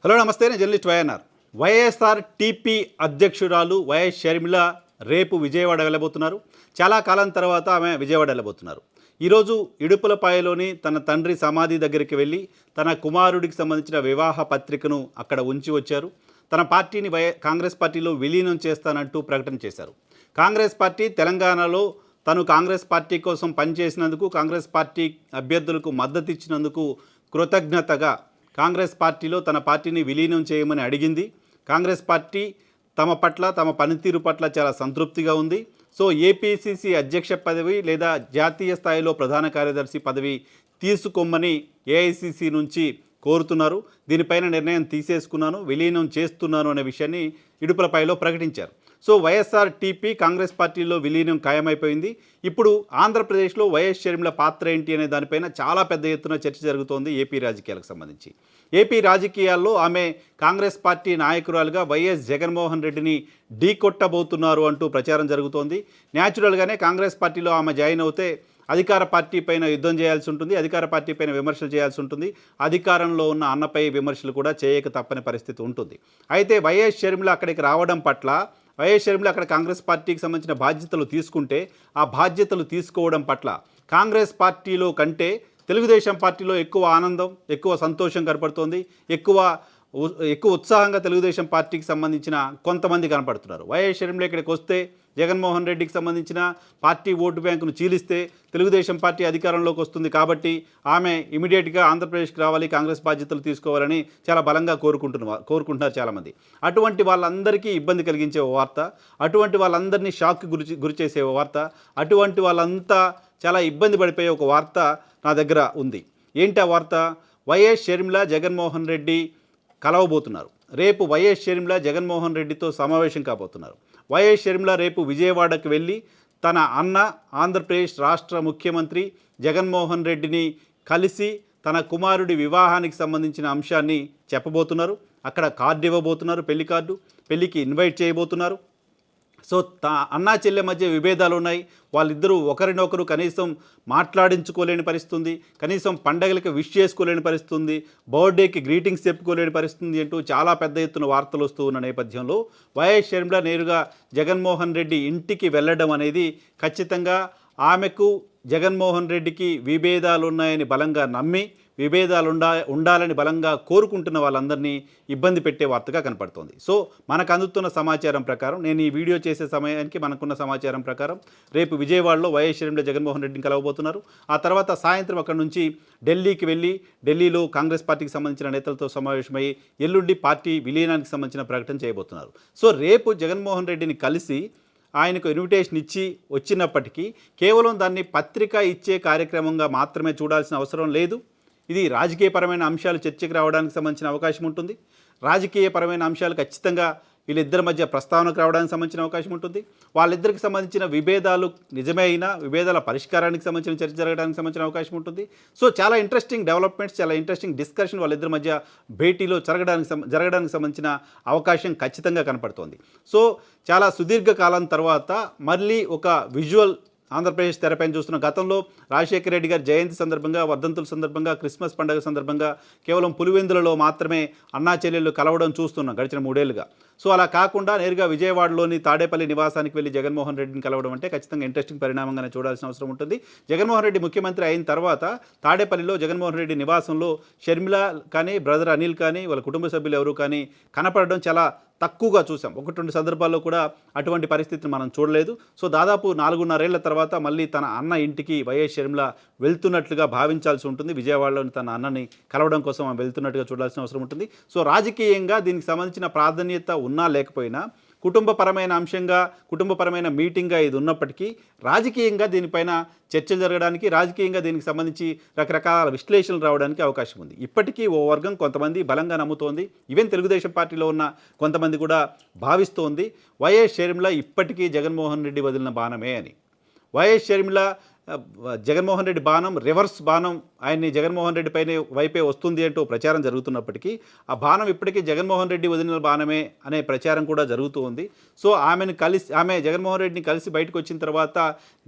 Hello నమస్తే, నేను journalist YNR. YSR TP అధ్యక్షురాలు వైఎస్ షర్మిల రేపు విజయవాడ వెళ్ళబోతున్నారు. చాలా కాలం తర్వాత ఆమె విజయవాడ వెళ్ళబోతున్నారు. ఈరోజు ఇడుపులపాయలోని తన తండ్రి సమాధి దగ్గరికి వెళ్ళి తన కుమారుడికి సంబంధించిన వివాహ పత్రికను అక్కడ ఉంచి వచ్చారు. తన పార్టీని కాంగ్రెస్ పార్టీలో విలీనం చేస్తానంటూ ప్రకటన చేశారు. కాంగ్రెస్ పార్టీ తెలంగాణలో తను కాంగ్రెస్ పార్టీ కోసం పనిచేసినందుకు, కాంగ్రెస్ పార్టీ అభ్యర్థులకు మద్దతు ఇచ్చినందుకు కృతజ్ఞతగా కాంగ్రెస్ పార్టీలో తన పార్టీని విలీనం చేయమని అడిగింది. కాంగ్రెస్ పార్టీ తమ పట్ల, తమ పనితీరు పట్ల చాలా సంతృప్తిగా ఉంది. సో ఏపీసీసీ అధ్యక్ష పదవి లేదా జాతీయ స్థాయిలో ప్రధాన కార్యదర్శి పదవి తీసుకోమని ఏఐసీసీ నుంచి కోరుతున్నారు. దీనిపైన నిర్ణయం తీసేసుకున్నాను, విలీనం చేస్తున్నాను అనే విషయాన్ని ఇడుపులపాయలో ప్రకటించారు. సో వైఎస్ఆర్ టీపీ కాంగ్రెస్ పార్టీలో విలీనం ఖాయమైపోయింది. ఇప్పుడు ఆంధ్రప్రదేశ్లో వైఎస్ షర్మిల పాత్ర ఏంటి అనే దానిపైన చాలా పెద్ద ఎత్తున చర్చ జరుగుతోంది ఏపీ రాజకీయాలకు సంబంధించి. ఏపీ రాజకీయాల్లో ఆమె కాంగ్రెస్ పార్టీ నాయకురాలుగా వైఎస్ జగన్మోహన్ రెడ్డిని ఢీకొట్టబోతున్నారు అంటూ ప్రచారం జరుగుతోంది. న్యాచురల్గానే కాంగ్రెస్ పార్టీలో ఆమె జాయిన్ అవుతే అధికార పార్టీ పైన యుద్ధం చేయాల్సి ఉంటుంది, అధికార పార్టీ పైన విమర్శలు చేయాల్సి ఉంటుంది, అధికారంలో ఉన్న అన్నపై విమర్శలు కూడా చేయక తప్పని పరిస్థితి ఉంటుంది. అయితే వైఎస్ షర్మిల అక్కడికి రావడం పట్ల, వైఎస్ షర్మిల అక్కడ కాంగ్రెస్ పార్టీకి సంబంధించిన బాధ్యతలు తీసుకుంటే ఆ బాధ్యతలు తీసుకోవడం పట్ల కాంగ్రెస్ పార్టీలో కంటే తెలుగుదేశం పార్టీలో ఎక్కువ ఆనందం, ఎక్కువ సంతోషం కనపడుతోంది. ఎక్కువ ఉత్సాహంగా తెలుగుదేశం పార్టీకి సంబంధించిన కొంతమంది కనపడుతున్నారు. వైఎస్ షర్మిల ఇక్కడికి వస్తే జగన్మోహన్ రెడ్డికి సంబంధించిన పార్టీ ఓటు బ్యాంకును చీలిస్తే తెలుగుదేశం పార్టీ అధికారంలోకి వస్తుంది కాబట్టి ఆమె ఇమీడియట్గా ఆంధ్రప్రదేశ్కి రావాలి, కాంగ్రెస్ బాధ్యతలు తీసుకోవాలని చాలా బలంగా కోరుకుంటున్నారు చాలామంది. అటువంటి వాళ్ళందరికీ ఇబ్బంది కలిగించే వార్త, అటువంటి వాళ్ళందరినీ షాక్కి గురిచేసే వార్త, అటువంటి వాళ్ళంతా చాలా ఇబ్బంది పడిపోయే ఒక వార్త నా దగ్గర ఉంది. ఏంటి ఆ వార్త? వైఎస్ షర్మిల జగన్మోహన్ రెడ్డి కలవబోతున్నారు. రేపు వైఎస్ షర్మిల జగన్మోహన్ రెడ్డితో సమావేశం కాబోతున్నారు. వైఎస్ షర్మిల రేపు విజయవాడకు వెళ్ళి తన అన్న ఆంధ్రప్రదేశ్ రాష్ట్ర ముఖ్యమంత్రి జగన్మోహన్ రెడ్డిని కలిసి తన కుమారుడి వివాహానికి సంబంధించిన అంశాన్ని చెప్పబోతున్నారు. అక్కడ కార్డు ఇవ్వబోతున్నారు, పెళ్లి కార్డు, పెళ్లికి ఇన్వైట్ చేయబోతున్నారు. సో అన్నా చెల్లె మధ్య విభేదాలు ఉన్నాయి. వాళ్ళిద్దరూ ఒకరినొకరు కనీసం మాట్లాడించుకోలేని పరిస్థితుంది, కనీసం పండగలకి విష్ చేసుకోలేని పరిస్థితుంది, బర్త్డేకి గ్రీటింగ్స్ చెప్పుకోలేని పరిస్థితుంది అంటూ చాలా పెద్ద ఎత్తున వార్తలు వస్తూ ఉన్న నేపథ్యంలో వైఎస్ షర్మిల నేరుగా జగన్మోహన్ రెడ్డి ఇంటికి వెళ్ళడం అనేది ఖచ్చితంగా ఆమెకు జగన్మోహన్ రెడ్డికి విభేదాలు ఉన్నాయని బలంగా నమ్మి, విభేదాలు ఉండాలని బలంగా కోరుకుంటున్న వాళ్ళందరినీ ఇబ్బంది పెట్టే వార్తగా కనపడుతోంది. సో మనకు అందుతున్న సమాచారం ప్రకారం, నేను ఈ వీడియో చేసే సమయానికి మనకున్న సమాచారం ప్రకారం రేపు విజయవాడలో వైఎస్ షర్మిల జగన్మోహన్ రెడ్డిని కలవబోతున్నారు. ఆ తర్వాత సాయంత్రం అక్కడి నుంచి ఢిల్లీకి వెళ్ళి ఢిల్లీలో కాంగ్రెస్ పార్టీకి సంబంధించిన నేతలతో సమావేశమై ఎల్లుండి పార్టీ విలీనానికి సంబంధించిన ప్రకటన చేయబోతున్నారు. సో రేపు జగన్మోహన్ రెడ్డిని కలిసి ఆయనకు ఇన్విటేషన్ ఇచ్చి వచ్చినప్పటికీ కేవలం దాన్ని పత్రిక ఇచ్చే కార్యక్రమంగా మాత్రమే చూడాల్సిన అవసరం లేదు. ఇది రాజకీయపరమైన అంశాలు చర్చకి రావడానికి సంబంధించిన అవకాశం ఉంటుంది. రాజకీయపరమైన అంశాలు ఖచ్చితంగా వీళ్ళిద్దరి మధ్య ప్రస్తావనకు రావడానికి సంబంధించిన అవకాశం ఉంటుంది. వాళ్ళిద్దరికి సంబంధించిన విభేదాలు నిజమే అయినా విభేదాల పరిష్కారానికి సంబంధించిన చర్చ జరగడానికి సంబంధించిన అవకాశం ఉంటుంది. సో చాలా ఇంట్రెస్టింగ్ డెవలప్మెంట్స్, చాలా ఇంట్రెస్టింగ్ డిస్కషన్ వాళ్ళిద్దరి మధ్య భేటీలో జరగడానికి సంబంధించిన అవకాశం ఖచ్చితంగా కనపడుతోంది. సో చాలా సుదీర్ఘకాలం తర్వాత మళ్ళీ ఒక విజువల్ ఆంధ్రప్రదేశ్ తెరపైన చూస్తున్న, గతంలో రాజశేఖర రెడ్డి గారి జయంతి సందర్భంగా, వర్ధంతుల సందర్భంగా, క్రిస్మస్ పండుగ సందర్భంగా కేవలం పులివెందులలో మాత్రమే అన్నా చెల్లెళ్ళు కలవడం చూస్తున్నాం గడిచిన 3 ఏళ్లుగా. సో అలా కాకుండా నేరుగా విజయవాడలోని తాడేపల్లి నివాసానికి వెళ్ళి జగన్మోహన్ రెడ్డిని కలవడం అంటే ఖచ్చితంగా ఇంట్రెస్టింగ్ పరిణామంగానే చూడాల్సిన అవసరం ఉంటుంది. జగన్మోహన్ రెడ్డి ముఖ్యమంత్రి అయిన తర్వాత తాడేపల్లిలో జగన్మోహన్ రెడ్డి నివాసంలో షర్మిల కానీ, బ్రదర్ అనిల్ కానీ, వాళ్ళ కుటుంబ సభ్యులు ఎవరు కానీ కనపడడం చాలా తక్కువగా చూసాం. 1-2 సందర్భాల్లో కూడా అటువంటి పరిస్థితిని మనం చూడలేదు. సో దాదాపు 4.5 ఏళ్ల తర్వాత మళ్ళీ తన అన్న ఇంటికి వైఎస్ షర్మిల వెళ్తున్నట్లుగా భావించాల్సి ఉంటుంది. విజయవాడలోని తన అన్నని కలవడం కోసం ఆమె వెళ్తున్నట్టుగా చూడాల్సిన అవసరం ఉంటుంది. సో రాజకీయంగా దీనికి సంబంధించిన ప్రాధాన్యత ఉన్నా లేకపోయినా, కుటుంబపరమైన అంశంగా, కుటుంబపరమైన మీటింగ్గా ఇది ఉన్నప్పటికీ రాజకీయంగా దీనిపైన చర్చలు జరగడానికి, రాజకీయంగా దీనికి సంబంధించి రకరకాల విశ్లేషణలు రావడానికి అవకాశం ఉంది. ఇప్పటికీ ఓ వర్గం కొంతమంది బలంగా నమ్ముతోంది, ఈవెన్ తెలుగుదేశం పార్టీలో ఉన్న కొంతమంది కూడా భావిస్తోంది వైఎస్ షర్మిల ఇప్పటికీ జగన్మోహన్ రెడ్డి వదిలిన బాణమే అని. వైఎస్ షర్మిల జగన్మోహన్ రెడ్డి బాణం రివర్స్ బాణం ఆయన్ని జగన్మోహన్ రెడ్డి పైన వైపే వస్తుంది అంటూ ప్రచారం జరుగుతున్నప్పటికీ ఆ బాణం ఇప్పటికీ జగన్మోహన్ రెడ్డి వదిలిన బాణమే అనే ప్రచారం కూడా జరుగుతూ ఉంది. సో ఆమె జగన్మోహన్ రెడ్డిని కలిసి బయటకు వచ్చిన తర్వాత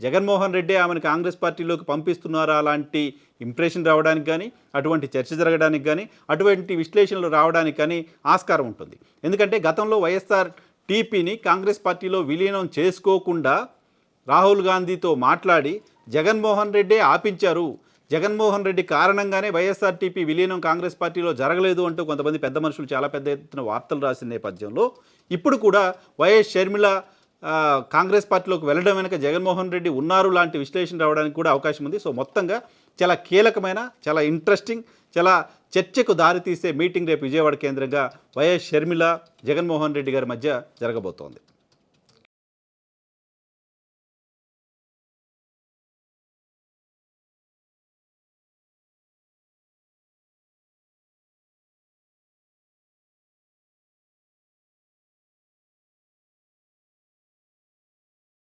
జగన్మోహన్ రెడ్డి ఆమెను కాంగ్రెస్ పార్టీలోకి పంపిస్తున్నారా అలాంటి ఇంప్రెషన్ రావడానికి కానీ, అటువంటి చర్చ జరగడానికి కానీ, అటువంటి విశ్లేషణలు రావడానికి కానీ ఆస్కారం ఉంటుంది. ఎందుకంటే గతంలో వైఎస్ఆర్ టీపీని కాంగ్రెస్ పార్టీలో విలీనం చేసుకోకుండా రాహుల్ గాంధీతో మాట్లాడి జగన్మోహన్ రెడ్డే ఆపించారు, జగన్మోహన్ రెడ్డి కారణంగానే వైఎస్ఆర్టీపీ విలీనం కాంగ్రెస్ పార్టీలో జరగలేదు అంటూ కొంతమంది పెద్ద మనుషులు చాలా పెద్ద ఎత్తున వార్తలు రాసిన నేపథ్యంలో ఇప్పుడు కూడా వైఎస్ షర్మిల కాంగ్రెస్ పార్టీలోకి వెళ్ళడం వెనుక జగన్మోహన్ రెడ్డి ఉన్నారు లాంటి విశ్లేషణ రావడానికి కూడా అవకాశం ఉంది. సో మొత్తంగా చాలా కీలకమైన, చాలా ఇంట్రెస్టింగ్, చాలా చర్చకు దారితీసే మీటింగ్ రేపు విజయవాడ కేంద్రంగా వైఎస్ షర్మిల జగన్మోహన్ రెడ్డి గారి మధ్య జరగబోతోంది.